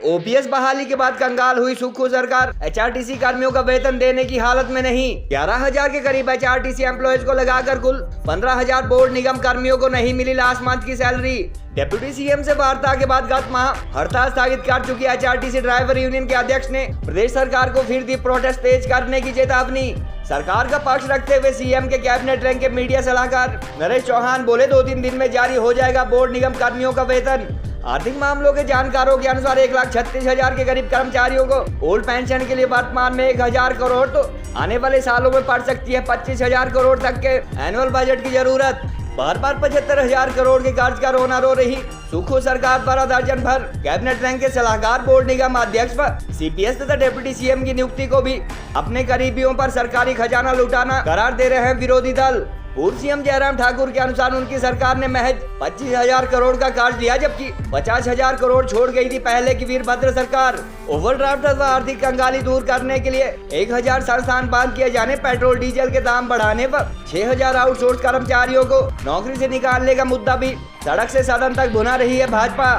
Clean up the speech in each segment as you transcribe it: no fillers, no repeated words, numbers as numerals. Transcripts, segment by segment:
OPS बहाली के बाद कंगाल हुई सुक्खू सरकार। एचआरटीसी कर्मियों का वेतन देने की हालत में नहीं। 11,000 के करीब एचआरटीसी एम्प्लॉयज को लगाकर कुल 15,000 बोर्ड निगम कर्मियों को नहीं मिली लास्ट मंथ की सैलरी। डिप्टी सीएम से वार्ता के बाद गत माह हड़ताल स्थगित कर चुकी एचआरटीसी ड्राइवर यूनियन के अध्यक्ष ने प्रदेश सरकार को फिर दी प्रोटेस्ट तेज करने की चेतावनी। सरकार का पक्ष रखते हुए सीएम के कैबिनेट रैंक के मीडिया सलाहकार नरेश चौहान बोले 2-3 दिन में जारी हो जाएगा बोर्ड निगम कर्मियों का वेतन। आर्थिक मामलों के जानकारों के अनुसार 1,36,000 के करीब कर्मचारियों को ओल्ड पेंशन के लिए वर्तमान में 1,000 करोड़ तो आने वाले सालों में पड़ सकती है 25,000 करोड़ तक के एनुअल बजट की जरूरत। बार 75,000 करोड़ के कर्ज का रोना रो रही सुक्खू सरकार पर दर्जन भर कैबिनेट रैंक के सलाहकार बोर्ड निगम अध्यक्ष व सीपीएस तथा डिप्टी सीएम की नियुक्ति को भी अपने करीबियों पर सरकारी खजाना लुटाना करार दे रहे हैं विरोधी दल। पूर्व सीएम जयराम ठाकुर के अनुसार उनकी सरकार ने महज 25,000 करोड़ का कर्ज लिया, जबकि 50,000 करोड़ छोड़ गई थी पहले की वीरभद्र सरकार। ओवरड्राफ्ट व आर्थिक कंगाली दूर करने के लिए 1,000 संस्थान बंद किए जाने, पेट्रोल डीजल के दाम बढ़ाने व 6,000 आउटसोर्स कर्मचारियों को नौकरी से निकालने का मुद्दा भी सड़क से सदन तक भुना रही है भाजपा।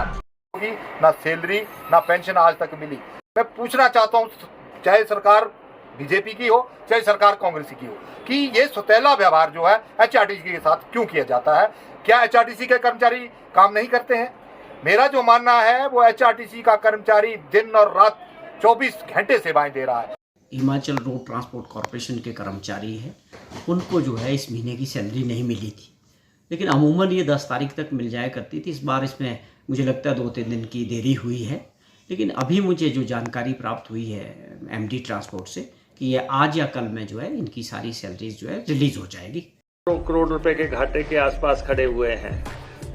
ना सैलरी ना पेंशन आज तक मिली। मैं पूछना चाहता हूँ, चाहे सरकार बीजेपी की हो चाहे सरकार कांग्रेस की हो, कि ये सौतेला व्यवहार जो है एचआरटीसी के साथ क्यों किया जाता है? क्या एचआरटीसी के कर्मचारी काम नहीं करते हैं? मेरा जो मानना है वो एचआरटीसी का कर्मचारी दिन और रात 24 घंटे सेवाएं दे रहा है। हिमाचल रोड ट्रांसपोर्ट कॉरपोरेशन के कर्मचारी हैं, उनको जो है इस महीने की सैलरी नहीं मिली थी, लेकिन अमूमन ये 10 तारीख तक मिल जाया करती थी। इस बार इसमें मुझे लगता है 2-3 दिन की देरी हुई है, लेकिन अभी मुझे जो जानकारी प्राप्त हुई है एमडी ट्रांसपोर्ट से कि ये आज या कल में जो है इनकी सारी सैलरीज जो है रिलीज हो जाएगी। करोड़ रुपए के घाटे के आसपास खड़े हुए हैं,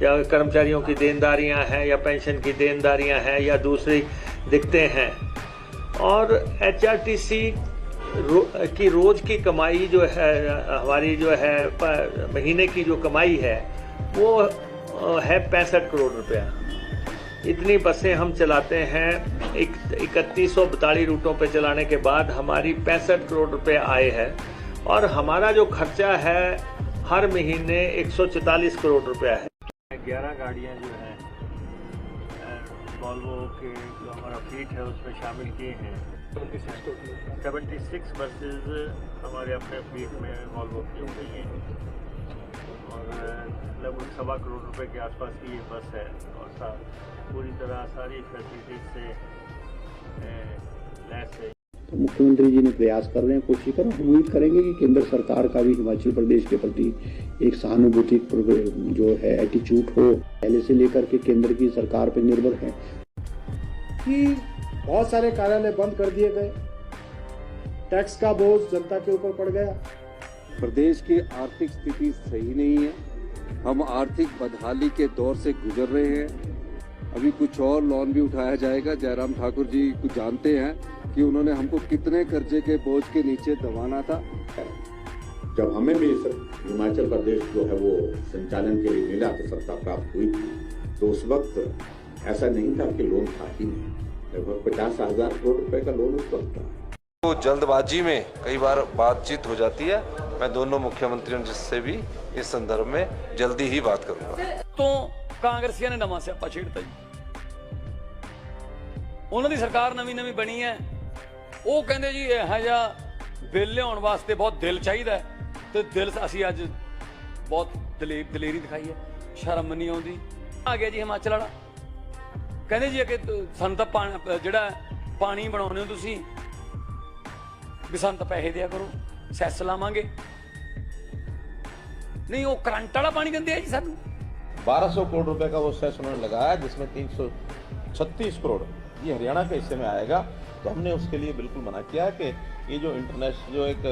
या कर्मचारियों की देनदारियां हैं या पेंशन की देनदारियां हैं या दूसरी दिक्कतें हैं। और एचआरटीसी की रोज की कमाई जो है, हमारी जो है महीने की जो कमाई है वो है 65 करोड़ रुपया। इतनी बसें हम चलाते हैं, 3142 रूटों पे चलाने के बाद हमारी 65 करोड़ रुपए आए हैं, और हमारा जो खर्चा है हर महीने 144 करोड़ रुपया है। 11 गाड़ियां जो हैं वॉल्वो के जो हमारा फ्लीट है उसमें शामिल किए हैं। 76 बसेज हमारे अपने फ्लीट में वॉल्वो की हो गई हैं, और लगभग 1.25 करोड़ रुपए के आसपास की ये बस है, और पूरी तरह सारी फैसिलिटीज से लैस है। तो मुख्यमंत्री जी ने प्रयास कर रहे हैं, कोशिश कर रहे हैं। उम्मीद करेंगे कि केंद्र सरकार का भी हिमाचल प्रदेश के प्रति एक सहानुभूति जो है एटीट्यूड हो, पहले से लेकर के केंद्र की सरकार पर निर्भर है। कि बहुत सारे कार्यालय बंद कर दिए गए, टैक्स का बोझ जनता के ऊपर पड़ गया। प्रदेश की आर्थिक स्थिति सही नहीं है, हम आर्थिक बदहाली के दौर से गुजर रहे हैं। अभी कुछ और लोन भी उठाया जाएगा। जयराम ठाकुर जी कुछ जानते हैं कि उन्होंने हमको कितने कर्जे के बोझ के नीचे दबाना था। जब हमें भी हिमाचल प्रदेश जो है वो संचालन के लिए मिला तो सत्ता प्राप्त हुई थी, तो उस वक्त ऐसा नहीं था कि लोन था ही नहीं, लगभग 50,000 करोड़ रुपए का लोन उस वक्त था। तो जल्दबाजी में कई बार बातचीत हो जाती है। मैं दोनों मुख्यमंत्रियों जिससे भी इस संदर्भ में जल्दी ही बात करूंगा। तो कांग्रेसियां ने नवा स्यापा छेड़ता जी, उन्होंने सरकार नवी बनी है, वो कहते जी यह जा बिल लियाउण वास्ते बहुत दिल चाहिए, तो दिल असी अज बहुत दलेरी दिखाई है, शर्म नहीं आती। आ गया जी हिमाचल वाला, कहते जी कि सानू तां जिहड़ा पानी बनाउने हो तुसीं भी सानू तां पैसे दिया करो, सैस लावांगे। नहीं, वो करंट वाला पानी कहते हैं जी सानू। 1200 करोड़ रुपए का वो सेस उन्होंने लगाया, जिसमें 336 करोड़ ये हरियाणा के हिस्से में आएगा। तो हमने उसके लिए बिल्कुल मना किया कि ये जो इंटरनेशनल जो एक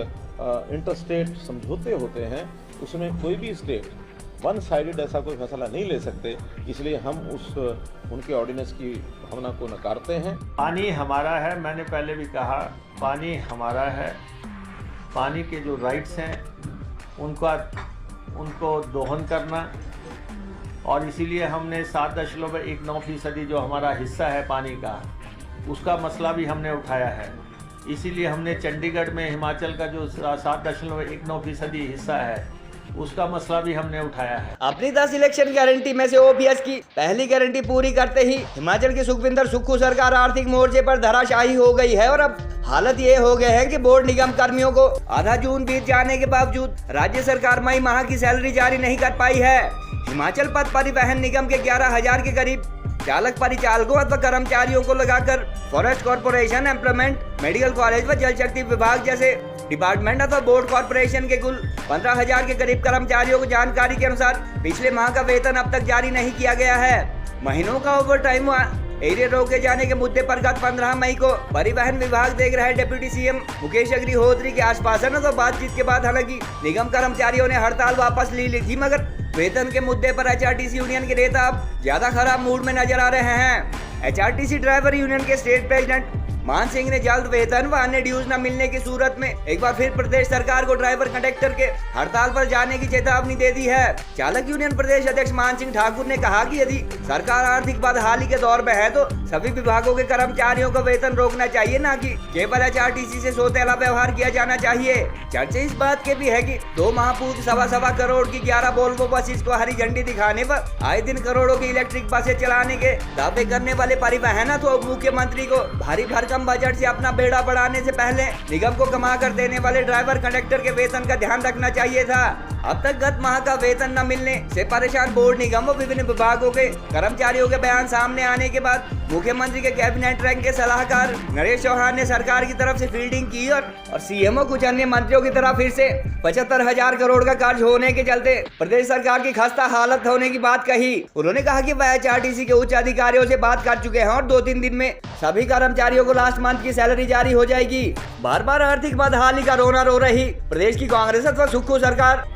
इंटरस्टेट समझौते होते हैं उसमें कोई भी स्टेट वन साइडेड ऐसा कोई फैसला नहीं ले सकते, इसलिए हम उनके ऑर्डिनेंस की भावना को नकारते हैं। पानी हमारा है, मैंने पहले भी कहा पानी हमारा है। पानी के जो राइट्स हैं उनको दोहन करना, और इसीलिए हमने 7.19% जो हमारा हिस्सा है पानी का, उसका मसला भी हमने उठाया है। इसीलिए हमने चंडीगढ़ में हिमाचल का जो 7.19% हिस्सा है उसका मसला भी हमने उठाया है। अपनी 10 इलेक्शन गारंटी में से ओपीएस की पहली गारंटी पूरी करते ही हिमाचल की सुखविंदर सुक्खू सरकार आर्थिक मोर्चे पर धराशायी हो गई है और अब हालत ये हो गए है कि बोर्ड निगम कर्मियों को आधा जून बीत जाने के बावजूद राज्य सरकार मई माह की सैलरी जारी नहीं कर पाई है। हिमाचल पथ परिवहन निगम के 11,000 के करीब चालक परिचालकों अथवा कर्मचारियों को लगाकर forest corporation, employment, medical college व जल शक्ति विभाग जैसे डिपार्टमेंट अथवा बोर्ड कॉर्पोरेशन के कुल 15,000 के करीब कर्मचारियों को जानकारी के अनुसार पिछले माह का वेतन अब तक जारी नहीं किया गया है। महीनों का ओवर टाइम एरियर रोके जाने के मुद्दे पर गत 15 मई को परिवहन विभाग देख रहे डिप्टी सीएम मुकेश अग्निहोत्री के आश्वासन और बातचीत के बाद हालांकि निगम कर्मचारियों ने हड़ताल वापस ली थी, मगर वेतन के मुद्दे पर एचआरटीसी यूनियन के नेता अब ज्यादा खराब मूड में नजर आ रहे हैं। एचआरटीसी ड्राइवर यूनियन के स्टेट प्रेसिडेंट मान सिंह ने जल्द वेतन व अन्य ड्यूज न मिलने की सूरत में एक बार फिर प्रदेश सरकार को ड्राइवर कंडक्टर के हड़ताल पर जाने की चेतावनी दे दी है। चालक यूनियन प्रदेश अध्यक्ष मान सिंह ठाकुर ने कहा कि यदि सरकार आर्थिक बदहाली के दौर में है तो सभी विभागों के कर्मचारियों को वेतन रोकना चाहिए, न कि केवल एचआरटीसी से सौतेला व्यवहार किया जाना चाहिए। चर्चा इस बात के भी है कि 2 माह पूर्व 1.25 करोड़ की 11 वोल्वो बसेस को हरी झंडी दिखाने पर आए दिन करोड़ों की इलेक्ट्रिक बसें चलाने के दावे करने वाले परिवहन अथवा मुख्यमंत्री को भारी भरकम बजट से अपना बेड़ा बढ़ाने से पहले निगम को कमा कर देने वाले ड्राइवर कंडक्टर के वेतन का ध्यान रखना चाहिए था। अब तक गत माह का वेतन न मिलने से परेशान बोर्ड निगम व विभिन्न विभागों के कर्मचारियों के बयान सामने आने के बाद मुख्यमंत्री के कैबिनेट रैंक के सलाहकार नरेश चौहान ने सरकार की तरफ से फील्डिंग की और सीएम और कुछ अन्य मंत्रियों की तरफ फिर से 75,000 करोड़ का कर्ज होने के चलते प्रदेश सरकार की खस्ता हालत होने की बात कही। उन्होंने कहा कि वह एचआरटीसी के उच्च अधिकारियों से बात कर चुके हैं और 2-3 दिन में सभी कर्मचारियों को लास्ट मंथ की सैलरी जारी हो जाएगी। बार बार आर्थिक बदहाली का रोना रो रही प्रदेश की कांग्रेस अथवा सुक्खू सरकार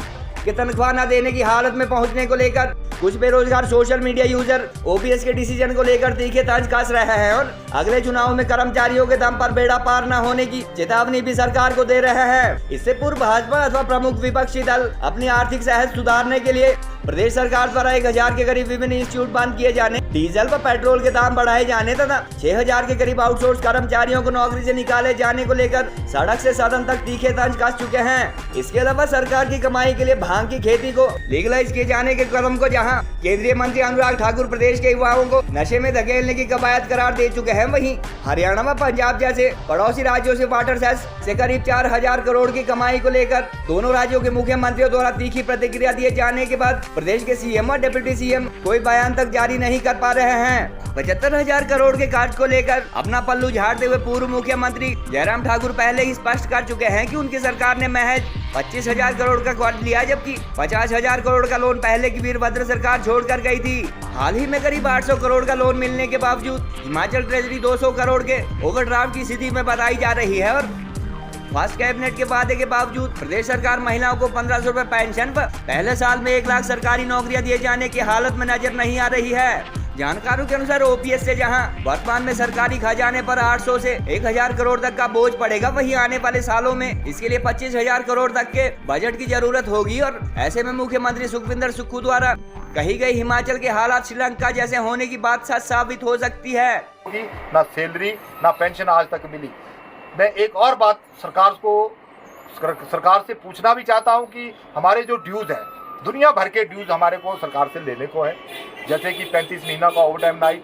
के तनख्वाह न देने की हालत में पहुंचने को लेकर कुछ बेरोजगार सोशल मीडिया यूजर ओपीएस के डिसीजन को लेकर तीखे तंज कस रहे हैं और अगले चुनाव में कर्मचारियों के दम पर बेड़ा पार न होने की चेतावनी भी सरकार को दे रहे हैं। इससे पूर्व भाजपा अथवा प्रमुख विपक्षी दल अपनी आर्थिक सेहत सुधारने के लिए प्रदेश सरकार द्वारा 1,000 के करीब विभिन्न इंस्टीट्यूट बंद किए जाने, डीजल व पेट्रोल के दाम बढ़ाए जाने तथा 6,000 के करीब आउटसोर्स कर्मचारियों को नौकरी से निकाले जाने को लेकर सड़क से सदन तक तीखे तंज कस चुके हैं। इसके अलावा सरकार की कमाई के लिए भांग की खेती को लीगलाइज किए जाने के कदम को जहां केंद्रीय मंत्री अनुराग ठाकुर प्रदेश के युवाओं को नशे में धकेलने की कवायद करार दे चुके हैं, वहीं हरियाणा व पंजाब जैसे पड़ोसी राज्यों से वाटर सेस से करीब 4,000 करोड़ की कमाई को लेकर दोनों राज्यों के मुख्यमंत्रियों द्वारा तीखी प्रतिक्रिया दिए जाने के बाद प्रदेश के सीएम और डिप्टी सीएम कोई बयान तक जारी नहीं कर पा रहे हैं। 75,000 करोड़ के कर्ज को लेकर अपना पल्लू झाड़ते हुए पूर्व मुख्यमंत्री जयराम ठाकुर पहले ही स्पष्ट कर चुके हैं कि उनकी सरकार ने महज 25,000 करोड़ का कर्ज लिया, जबकि 50,000 करोड़ का लोन पहले की वीरभद्र सरकार छोड़कर गई थी। हाल ही में करीब 800 करोड़ का लोन मिलने के बावजूद हिमाचल ट्रेजरी 200 करोड़ के ओवरड्राफ्ट की स्थिति में बताई जा रही है और फर्स्ट कैबिनेट के वादे के बावजूद प्रदेश सरकार महिलाओं को 1,500 रुपए पेंशन पर पहले साल में 1 लाख सरकारी नौकरियां दिए जाने की हालत में नजर नहीं आ रही है। जानकारों के अनुसार ओपीएस से जहां वर्तमान में सरकारी खजाने पर 800 से 1,000 करोड़ तक का बोझ पड़ेगा, वहीं आने वाले सालों में इसके लिए 25,000 करोड़ तक के बजट की जरूरत होगी और ऐसे में मुख्यमंत्री सुखविंदर सुक्खू द्वारा कही गई हिमाचल के हालात श्रीलंका जैसे होने की बात सच साबित हो सकती है। ना सैलरी ना पेंशन आज तक मिली। मैं एक और बात सरकार से पूछना भी चाहता हूं कि हमारे जो ड्यूज हैं, दुनिया भर के ड्यूज हमारे को सरकार से लेने को है, जैसे कि 35 महीना का ओवरटाइम नाइट,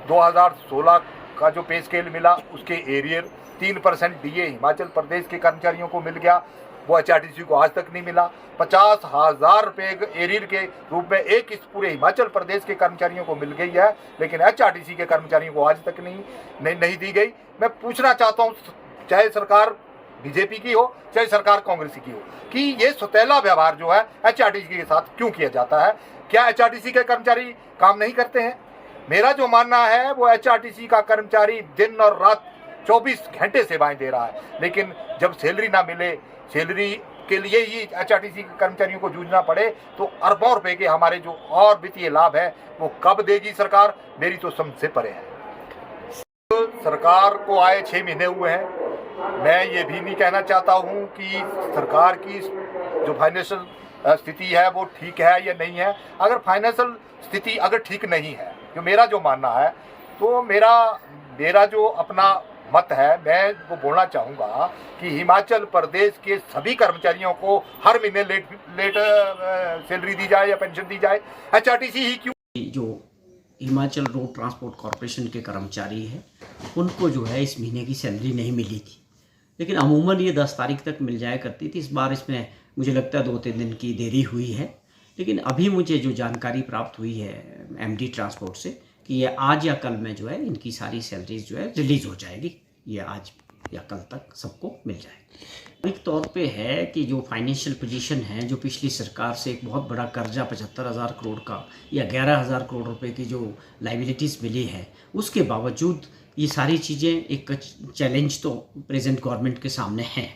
2016 का जो पे स्केल मिला उसके एरियर, 3% डीए हिमाचल प्रदेश के कर्मचारियों को मिल गया, वो एचआरटीसी को आज तक नहीं मिला। 50,000 रुपये एरियर के रूप में एक इस पूरे हिमाचल प्रदेश के कर्मचारियों को मिल गई है, लेकिन एचआरटीसी के कर्मचारियों को आज तक नहीं दी गई। मैं पूछना चाहता हूँ, चाहे सरकार बीजेपी की हो चाहे सरकार कांग्रेस की हो, कि ये सौतेला व्यवहार जो है एचआरटीसी के साथ क्यों किया जाता है? क्या एचआरटीसी के कर्मचारी काम नहीं करते हैं? मेरा जो मानना है वो एचआरटीसी का कर्मचारी दिन और रात 24 घंटे सेवाएं दे रहा है, लेकिन जब सैलरी ना मिले, सैलरी के लिए ही एचआरटीसी के कर्मचारियों को जूझना पड़े, तो अरबों रुपए के हमारे जो और वित्तीय लाभ है वो कब देगी सरकार? मेरी तो समझ से परे है। सरकार को आए 6 महीने हुए हैं। मैं ये भी नहीं कहना चाहता हूँ कि सरकार की जो फाइनेंशियल स्थिति है वो ठीक है या नहीं है। अगर फाइनेंशियल स्थिति अगर ठीक नहीं है, जो मेरा जो मानना है, तो मेरा जो अपना मत है, मैं वो बोलना चाहूँगा कि हिमाचल प्रदेश के सभी कर्मचारियों को हर महीने लेट सैलरी दी जाए या पेंशन दी जाए, HRTC ही क्यों। जो हिमाचल रोड ट्रांसपोर्ट कॉरपोरेशन के कर्मचारी हैं उनको जो है इस महीने की सैलरी नहीं मिली थी, लेकिन अमूमन ये 10 तारीख तक मिल जाया करती थी। इस बार इसमें मुझे लगता है 2-3 दिन की देरी हुई है, लेकिन अभी मुझे जो जानकारी प्राप्त हुई है MD ट्रांसपोर्ट से कि ये आज या कल में जो है इनकी सारी सैलरीज जो है रिलीज़ हो जाएगी। ये आज या कल तक सबको मिल जाएगी। एक तौर पे है कि जो फाइनेंशियल पोजीशन है, जो पिछली सरकार से एक बहुत बड़ा कर्जा 75,000 करोड़ का या 11,000 करोड़ रुपए की जो लाइबिलिटीज़ मिली है, उसके बावजूद ये सारी चीज़ें एक चैलेंज तो प्रेजेंट गवर्नमेंट के सामने हैं।